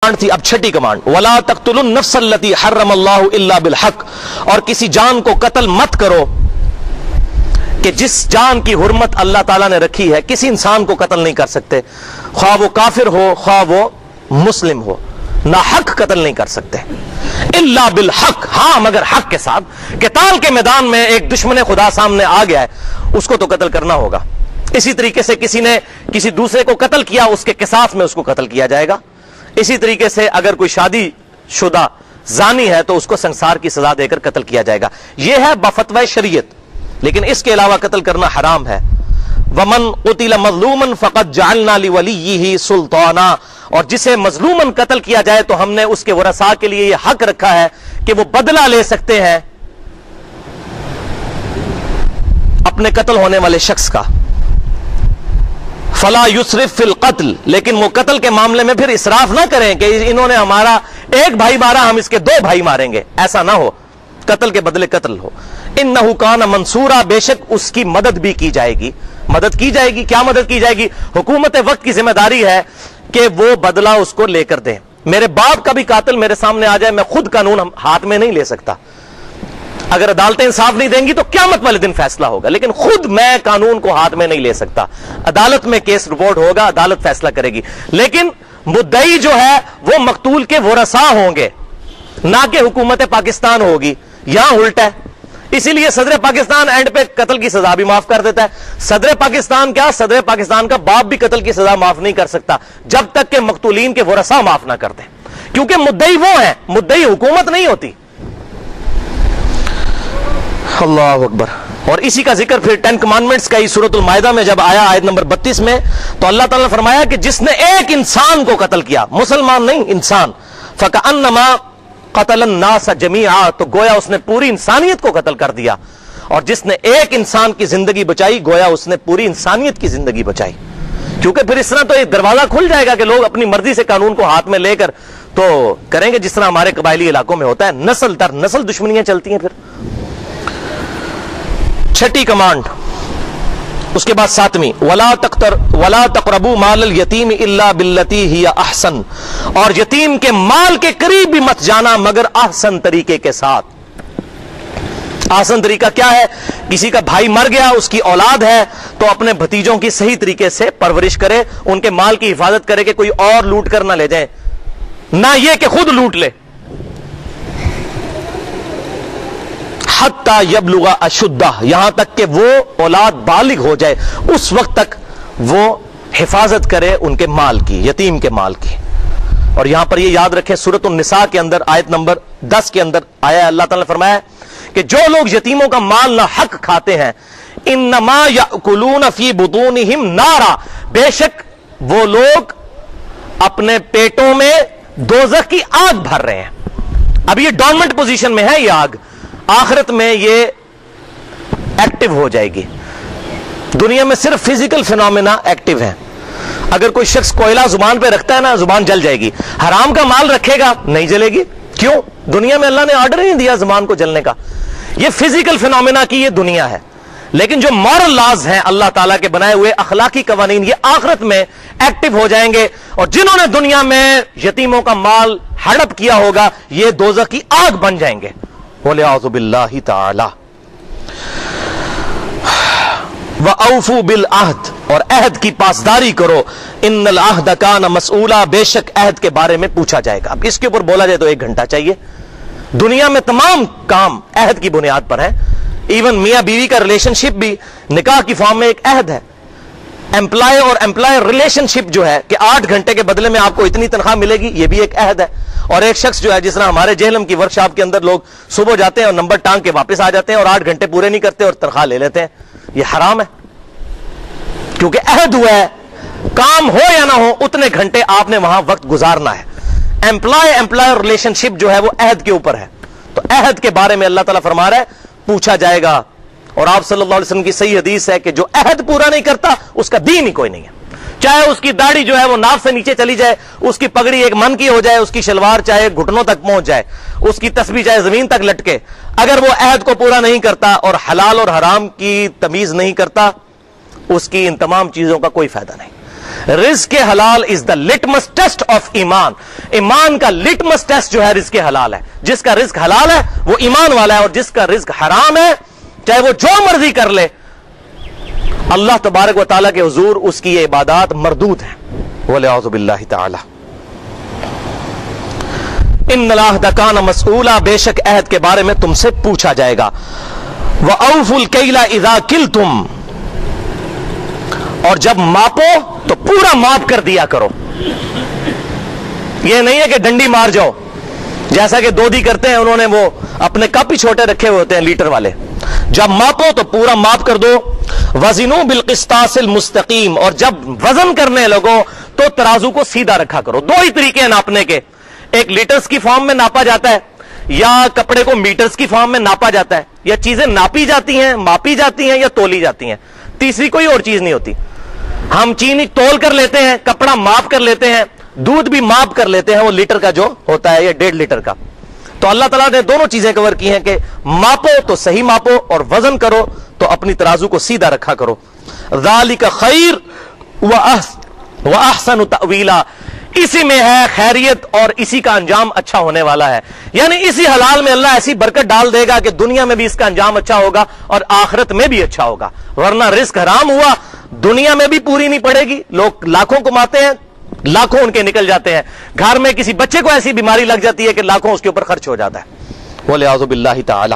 تھی. اب چھٹی کمانڈ وَلَا تَقْتُلُوا النَّفْسَ الَّتِي حَرَّمَ اللَّهُ إِلَّا بِالْحَقِّ, اور کسی جان کو قتل مت کرو کہ جس جان کی حرمت اللہ تعالیٰ نے رکھی ہے. کسی انسان کو قتل نہیں کر سکتے, خواہ وہ کافر ہو خواہ وہ مسلم ہو, ناحق قتل نہیں کر سکتے. الا بالحق, ہاں مگر حق کے ساتھ. قتال کے میدان میں ایک دشمن خدا سامنے آ گیا ہے, اس کو تو قتل کرنا ہوگا. اسی طریقے سے کسی نے کسی دوسرے کو قتل کیا, اس کے قصاص میں اس کو قتل کیا جائے گا. اسی طریقے سے اگر کوئی شادی شدہ زانی ہے تو اس کو سنسار کی سزا دے کر قتل کیا جائے گا. یہ ہے بفتوی شریعت, لیکن اس کے علاوہ قتل کرنا حرام ہے. ومن قتل مظلوما فقد جعلنا لولیہ سلطانا, اور جسے مظلومن قتل کیا جائے تو ہم نے اس کے ورثاء کے لیے یہ حق رکھا ہے کہ وہ بدلہ لے سکتے ہیں اپنے قتل ہونے والے شخص کا. فلا یسرف فی القتل, لیکن وہ قتل کے معاملے میں پھر اسراف نہ کریں کہ انہوں نے ہمارا ایک بھائی مارا ہم اس کے دو بھائی ماریں گے, ایسا نہ ہو. قتل کے بدلے قتل ہو. انہ کان منصورا, بے شک اس کی مدد بھی کی جائے گی. مدد کی جائے گی, کیا مدد کی جائے گی؟ حکومت وقت کی ذمہ داری ہے کہ وہ بدلہ اس کو لے کر دیں. میرے باپ کا بھی قاتل میرے سامنے آ جائے, میں خود قانون ہاتھ میں نہیں لے سکتا. اگر عدالتیں انصاف نہیں دیں گی تو قیامت والے دن فیصلہ ہوگا, لیکن خود میں قانون کو ہاتھ میں نہیں لے سکتا. عدالت میں کیس رپورٹ ہوگا, عدالت فیصلہ کرے گی, لیکن مدعی جو ہے وہ مقتول کے ورثاء ہوں گے, نہ کہ حکومت پاکستان ہوگی. یہاں الٹا ہے. اسی لیے صدر پاکستان اینڈ پہ قتل کی سزا بھی معاف کر دیتا ہے. صدر پاکستان کیا, صدر پاکستان کا باپ بھی قتل کی سزا معاف نہیں کر سکتا جب تک کہ مقتولین کے ورثاء معاف نہ کر دیں, کیونکہ مدعی وہ ہیں, مدعی حکومت نہیں ہوتی. اللہ اکبر. اور اسی کا ذکر پھر 10 کمانڈمنٹس کا ہی سورۃ المائدہ میں جب آیا آیت نمبر 32 میں, تو اللہ تعالیٰ نے فرمایا کہ جس نے ایک انسان کو قتل کیا, مسلمان نہیں انسان, فَكَأَنَّمَا قَتَلَ النَّاسَ جَمِيعًا, تو گویا اس نے پوری انسانیت کو قتل کر دیا. اور جس نے ایک انسان کی زندگی بچائی گویا اس نے پوری انسانیت کی زندگی بچائی. کیونکہ پھر اس طرح تو ایک دروازہ کھل جائے گا کہ لوگ اپنی مرضی سے قانون کو ہاتھ میں لے کر تو کریں گے, جس طرح ہمارے قبائلی علاقوں میں ہوتا ہے. نسل در نسل دشمنیاں چلتی ہیں. پھر چھٹی کمانڈ, اس کے بعد 7ویں وَلَا تَقْرَبُوا مَالَ الْيَتِيمِ إِلَّا بِالَّتِي هِيَ أَحْسَنُ, اور یتیم کے مال کے قریب بھی مت جانا مگر احسن طریقے کے ساتھ. احسن طریقہ کیا ہے؟ کسی کا بھائی مر گیا, اس کی اولاد ہے, تو اپنے بھتیجوں کی صحیح طریقے سے پرورش کرے, ان کے مال کی حفاظت کرے کہ کوئی اور لوٹ کر نہ لے جائے, نہ یہ کہ خود لوٹ لے. حتی یبلغ اشدہ, یہاں تک کہ وہ اولاد بالغ ہو جائے, اس وقت تک وہ حفاظت کرے ان کے مال کی, یتیم کے مال کی. اور یہاں پر یہ یاد رکھیں, سورۃ النساء کے اندر آیت نمبر 10 کے اندر آیا, اللہ تعالیٰ نے فرمایا کہ جو لوگ یتیموں کا مال نہ حق کھاتے ہیں, انما یاکلون فی بطونہم نارا, بے شک وہ لوگ اپنے پیٹوں میں دوزخ کی آگ بھر رہے ہیں. اب یہ ڈورمنٹ پوزیشن میں ہے یہ آگ, آخرت میں یہ ایکٹیو ہو جائے گی. دنیا میں صرف فزیکل فینومینا ایکٹیو ہیں. اگر کوئی شخص کوئلہ زبان پہ رکھتا ہے نا, زبان جل جائے گی. حرام کا مال رکھے گا, نہیں جلے گی. کیوں؟ دنیا میں اللہ نے آرڈر نہیں دیا زبان کو جلنے کا. یہ فزیکل فینومینا کی یہ دنیا ہے, لیکن جو مورل لاز ہیں اللہ تعالیٰ کے بنائے ہوئے اخلاقی قوانین, یہ آخرت میں ایکٹیو ہو جائیں گے. اور جنہوں نے دنیا میں یتیموں کا مال ہڑپ کیا ہوگا, یہ دوزخ کی آگ بن جائیں گے. وَلِعَوْذُ بِاللَّهِ تَعَالَى. وَأَوْفُوا بِالْعَهْدِ, اور عہد کی پاسداری کرو. إِنَّ الْعَهْدَ كَانَ مَسْئُولًا, بے شک عہد کے بارے میں پوچھا جائے گا. اب اس کے اوپر بولا جائے تو 1 گھنٹہ چاہیے. دنیا میں تمام کام عہد کی بنیاد پر ہیں. ایون میاں بیوی کا ریلیشن شپ بھی نکاح کی فارم میں ایک عہد ہے. امپلائی اور امپلائر ریلیشن شپ جو ہے کہ 8 گھنٹے کے بدلے میں آپ کو اتنی تنخواہ ملے گی, یہ بھی ایک عہد ہے. اور ایک شخص جو ہے, جس طرح ہمارے جہلم کی ورکشاپ کے اندر لوگ صبح جاتے ہیں اور نمبر ٹانگ کے واپس آ جاتے ہیں اور 8 گھنٹے پورے نہیں کرتے اور تنخواہ لے لیتے ہیں, یہ حرام ہے. کیونکہ عہد ہوا ہے, کام ہو یا نہ ہو اتنے گھنٹے آپ نے وہاں وقت گزارنا ہے. امپلائی امپلائر ریلیشن شپ جو ہے وہ عہد کے اوپر ہے. تو عہد کے بارے میں اللہ تعالیٰ فرما رہا ہے پوچھا جائے گا. اور آپ صلی اللہ علیہ وسلم کی صحیح حدیث ہے کہ جو عہد پورا نہیں کرتا اس کا دین ہی کوئی نہیں ہے. چاہے اس کی داڑھی جو ہے وہ ناف سے نیچے چلی جائے, اس کی پگڑی 1 من کی ہو جائے, اس کی شلوار چاہے گھٹنوں تک پہنچ جائے, اس کی تسبیح چاہے زمین تک لٹکے, اگر وہ عہد کو پورا نہیں کرتا اور حلال اور حرام کی تمیز نہیں کرتا, اس کی ان تمام چیزوں کا کوئی فائدہ نہیں. رزق حلال از دا لٹمس ٹیسٹ آف ایمان. ایمان کا لٹمس ٹیسٹ جو ہے رزق حلال ہے. جس کا رزق حلال ہے وہ ایمان والا ہے, اور جس کا رزق حرام ہے چاہے وہ جو مرضی کر لے, اللہ تبارک و تعالیٰ کے حضور اس کی یہ عبادات مردود ہیں. وَلِعَوْذُ بِاللَّهِ تَعَالَى. ان العہد کان مسئولا, بے شک عہد کے بارے میں تم سے پوچھا جائے گا. وَأَوْفُوا الْكَيْلَ إِذَا كِلْتُمْ, اور جب ماپو تو پورا ماپ کر دیا کرو. یہ نہیں ہے کہ ڈنڈی مار جاؤ جیسا کہ دودی کرتے ہیں, انہوں نے وہ اپنے کپ ہی چھوٹے رکھے ہوئے ہوتے ہیں لیٹر والے. جب ماپو تو پورا ماپ کر دو. وزنوا بالقسطاس المستقیم, اور جب وزن کرنے لگو تو ترازو کو سیدھا رکھا کرو. دو ہی طریقے ہیں ناپنے کے, ایک لیٹرز کی فارم میں ناپا جاتا ہے, یا کپڑے کو میٹرز کی فارم میں ناپا جاتا ہے, یا چیزیں ناپی جاتی ہیں, ماپی جاتی ہیں, یا تولی جاتی ہیں. تیسری کوئی اور چیز نہیں ہوتی. ہم چینی تول کر لیتے ہیں, کپڑا ماپ کر لیتے ہیں, دودھ بھی ماپ کر لیتے ہیں, وہ لیٹر کا جو ہوتا ہے یا 1.5 لیٹر کا. تو اللہ تعالیٰ نے دونوں چیزیں کور کی ہیں کہ ماپو تو صحیح ماپو, اور وزن کرو تو اپنی ترازو کو سیدھا رکھا کرو. ذالک خیر واحسن تأویلا, اسی میں ہے خیریت اور اسی کا انجام اچھا ہونے والا ہے. یعنی اسی حلال میں اللہ ایسی برکت ڈال دے گا کہ دنیا میں بھی اس کا انجام اچھا ہوگا اور آخرت میں بھی اچھا ہوگا. ورنہ رزق حرام ہوا, دنیا میں بھی پوری نہیں پڑے گی. لوگ لاکھوں کماتے ہیں, لاکھوں ان کے نکل جاتے ہیں. گھر میں کسی بچے کو ایسی بیماری لگ جاتی ہے کہ لاکھوں اس کے اوپر خرچ ہو جاتا ہے. وَلِعَوْذُ بِاللَّهِ تَعَالَى.